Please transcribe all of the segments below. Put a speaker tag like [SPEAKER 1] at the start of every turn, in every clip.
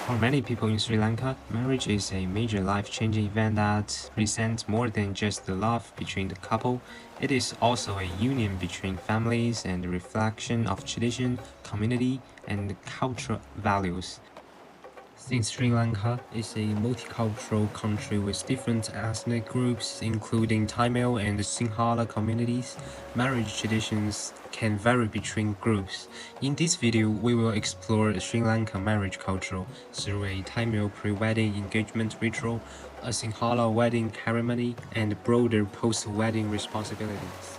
[SPEAKER 1] For many people in Sri Lanka, marriage is a major life-changing event that presents more than just the love between the couple. It is also a union between families and a reflection of tradition, community, and cultural values. Since Sri Lanka is a multicultural country with different ethnic groups, including Tamil and Sinhala communities, marriage traditions can vary between groups. In this video, we will explore Sri Lanka marriage culture through a Tamil pre-wedding engagement ritual, a Sinhala wedding ceremony, and broader post-wedding responsibilities.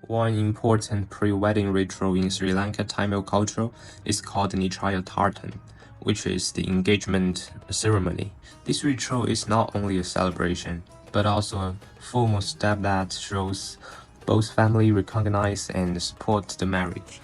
[SPEAKER 1] One important pre-wedding ritual in Sri Lanka Tamil culture is called Nichayathartan, which is the engagement ceremony. This ritual is not only a celebration, but also a formal step that shows both family recognize and support the marriage.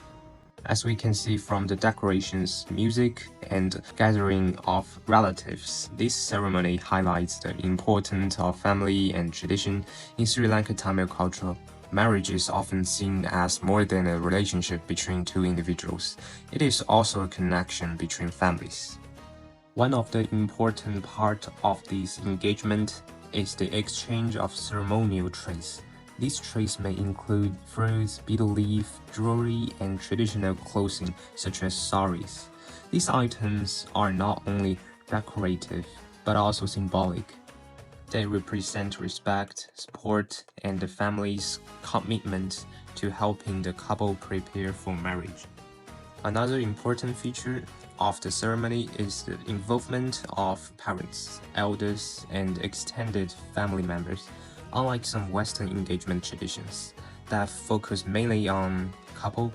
[SPEAKER 1] As we can see from the decorations, music, and gathering of relatives, this ceremony highlights the importance of family and tradition in Sri Lanka Tamil culture. Marriage is often seen as more than a relationship between two individuals. It is also a connection between families. One of the important parts of this engagement is the exchange of ceremonial trays. These trays may include fruits, betel leaf, jewelry, and traditional clothing such as saris. These items are not only decorative, but also symbolic. They represent respect, support, and the family's commitment to helping the couple prepare for marriage. Another important feature of the ceremony is the involvement of parents, elders, and extended family members. Unlike some Western engagement traditions that focus mainly on couple,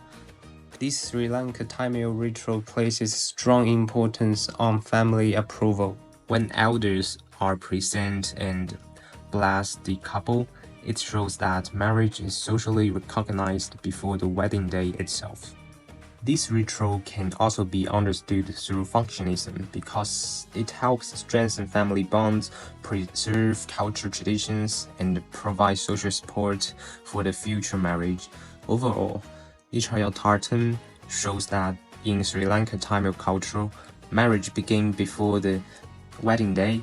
[SPEAKER 1] this Sri Lanka Tamil ritual places strong importance on family approval. When elders are present and bless the couple, it shows that marriage is socially recognized before the wedding day itself. This ritual can also be understood through functionalism because it helps strengthen family bonds, preserve cultural traditions, and provide social support for the future marriage. Overall, Nichaya Tartan shows that in Sri Lanka Tamil culture, marriage begins before the wedding day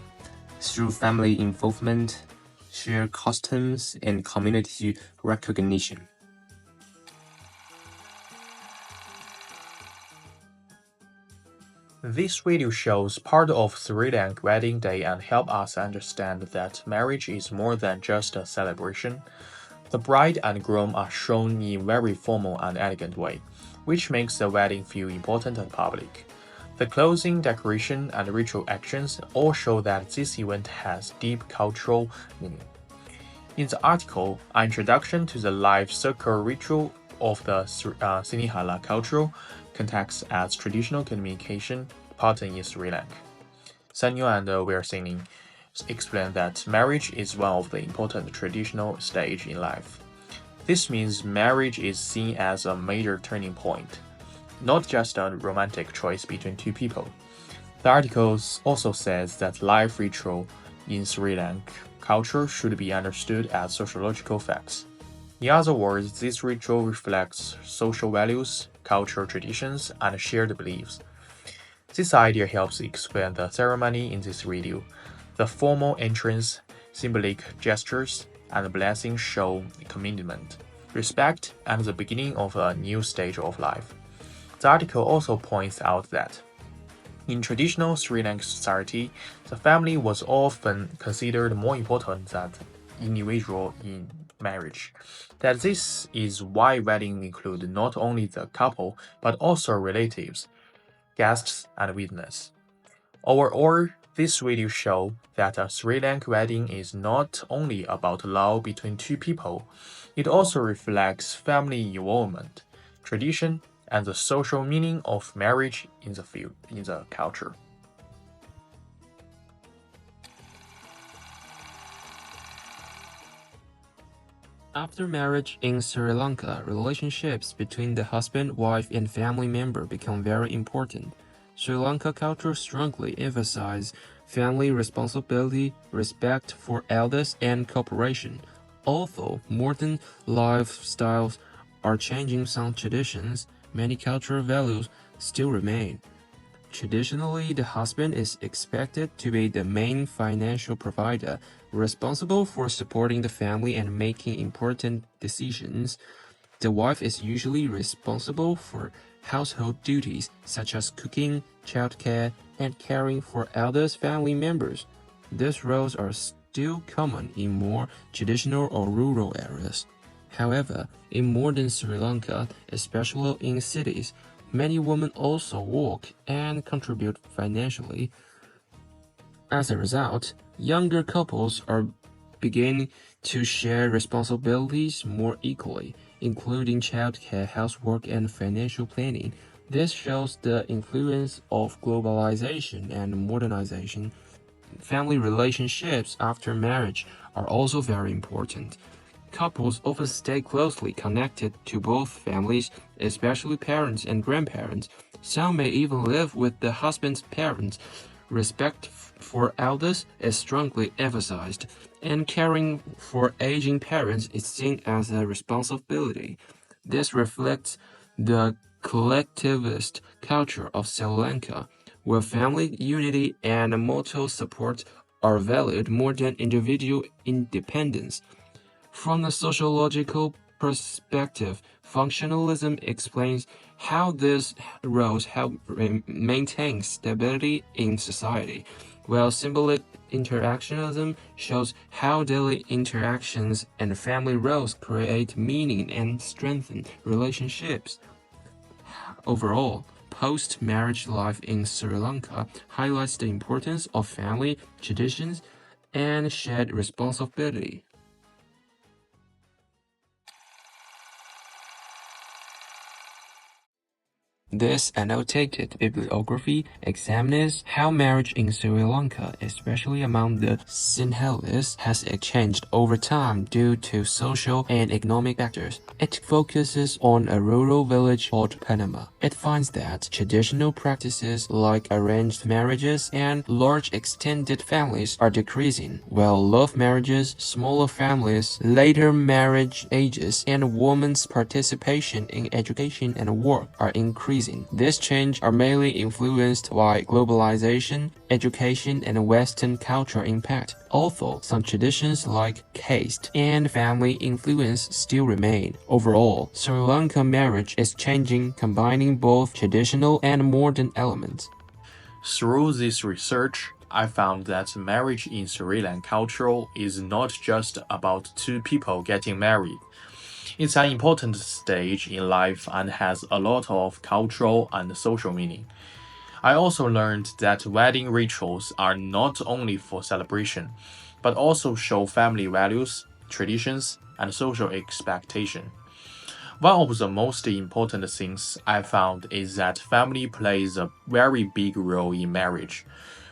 [SPEAKER 1] through family involvement, shared customs, and community recognition.
[SPEAKER 2] This video shows part of Sri Lanka wedding day and help us understand that marriage is more than just a celebration. The bride and groom are shown in very formal and elegant way, which makes the wedding feel important and public. The clothing, decoration, and ritual actions all show that this event has deep cultural meaning. In the article, an introduction to the life circle ritual of the Sinhala cultural context as traditional communication pattern in Sri Lanka. Sanyo and Weersining explain that marriage is one of the important traditional stage in life. This means marriage is seen as a major turning point, not just a romantic choice between two people. The article also says that life ritual in Sri Lanka culture should be understood as sociological facts. In other words, this ritual reflects social values, cultural traditions, and shared beliefs. This idea helps explain the ceremony in this video. The formal entrance, symbolic gestures, and blessings show commitment, respect, and the beginning of a new stage of life. The article also points out that in traditional Sri Lankan society, the family was often considered more important than the individual in marriage. That this is why weddings include not only the couple but also relatives, guests, and witnesses. Overall, this video shows that a Sri Lankan wedding is not only about love between two people, it also reflects family involvement, tradition, and the social meaning of marriage in the culture.
[SPEAKER 1] After marriage in Sri Lanka, relationships between the husband, wife, and family member become very important. Sri Lanka culture strongly emphasizes family responsibility, respect for elders, and cooperation. Although modern lifestyles are changing some traditions, many cultural values still remain. Traditionally, the husband is expected to be the main financial provider, responsible for supporting the family and making important decisions. The wife is usually responsible for household duties such as cooking, childcare, and caring for elder family members. These roles are still common in more traditional or rural areas. However, in modern Sri Lanka, especially in cities, many women also work and contribute financially. As a result, younger couples are beginning to share responsibilities more equally, including childcare, housework, and financial planning. This shows the influence of globalization and modernization. Family relationships after marriage are also very important. Couples often stay closely connected to both families, especially parents and grandparents. Some may even live with the husband's parents. Respect for elders is strongly emphasized, and caring for aging parents is seen as a responsibility. This reflects the collectivist culture of Sri Lanka, where family unity and mutual support are valued more than individual independence. From a sociological perspective, functionalism explains how these roles help maintain stability in society, while symbolic interactionism shows how daily interactions and family roles create meaning and strengthen relationships. Overall, post-marriage life in Sri Lanka highlights the importance of family, traditions, and shared responsibility. This annotated bibliography examines how marriage in Sri Lanka, especially among the Sinhalese, has changed over time due to social and economic factors. It focuses on a rural village called Panama. It finds that traditional practices like arranged marriages and large extended families are decreasing, while love marriages, smaller families, later marriage ages, and women's participation in education and work are increasing. This change are mainly influenced by globalization, education, and Western cultural impact. Although some traditions like caste and family influence still remain, overall, Sri Lanka marriage is changing, combining both traditional and modern elements.
[SPEAKER 2] Through this research, I found that marriage in Sri Lankan culture is not just about two people getting married. It's an important stage in life and has a lot of cultural and social meaning. I also learned that wedding rituals are not only for celebration, but also show family values, traditions, and social expectation. One of the most important things I found is that family plays a very big role in marriage,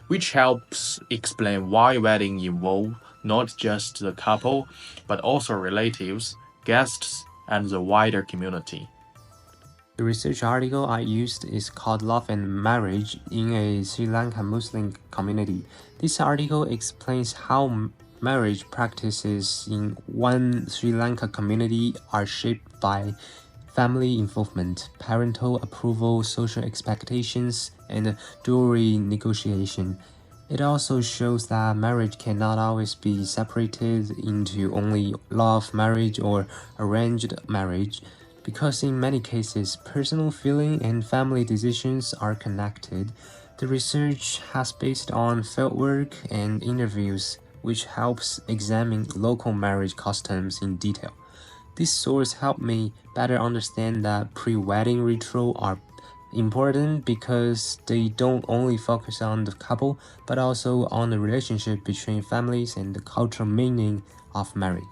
[SPEAKER 2] which helps explain why weddings involve not just the couple, but also relatives, guests, and the wider community.
[SPEAKER 1] The research article I used is called Love and Marriage in a Sri Lankan Muslim Community. This article explains how marriage practices in one Sri Lanka community are shaped by family involvement, parental approval, social expectations, and dowry negotiation. It also shows that marriage cannot always be separated into only love marriage or arranged marriage, because in many cases, personal feeling and family decisions are connected. The research has based on fieldwork and interviews, which helps examine local marriage customs in detail. This source helped me better understand that pre-wedding rituals are important because they don't only focus on the couple, but also on the relationship between families and the cultural meaning of marriage.